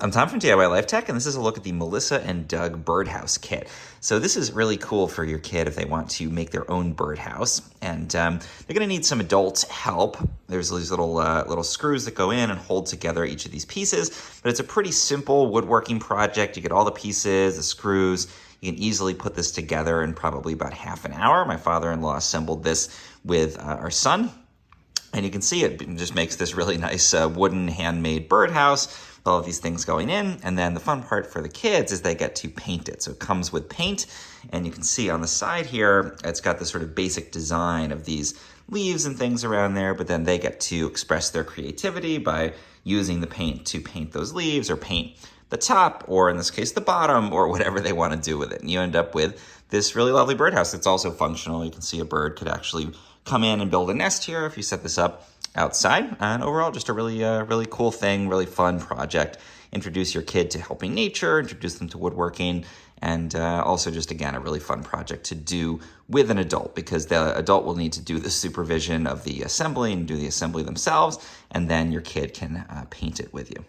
I'm Tom from DIY Life Tech, and this is a look at the Melissa and Doug Birdhouse kit. So this is really cool for your kid if they want to make their own birdhouse, and they're going to need some adult help. There's these little screws that go in and hold together each of these pieces, but it's a pretty simple woodworking project. You get all the pieces, the screws. You can easily put this together in probably about half an hour. My father-in-law assembled this with our son. And you can see it just makes this really nice wooden handmade birdhouse with all of these things going in. And then the fun part for the kids is they get to paint it. So it comes with paint. And you can see on the side here, it's got this sort of basic design of these leaves and things around there. But then they get to express their creativity by using the paint to paint those leaves or paint the top, or in this case, the bottom, or whatever they want to do with it. And you end up with this really lovely birdhouse that's also functional. You can see a bird could actually come in and build a nest here if you set this up outside. And overall, just a really cool thing, really fun project. Introduce your kid to helping nature, introduce them to woodworking, and also just, again, a really fun project to do with an adult, because the adult will need to do the supervision of the assembly and do the assembly themselves, and then your kid can paint it with you.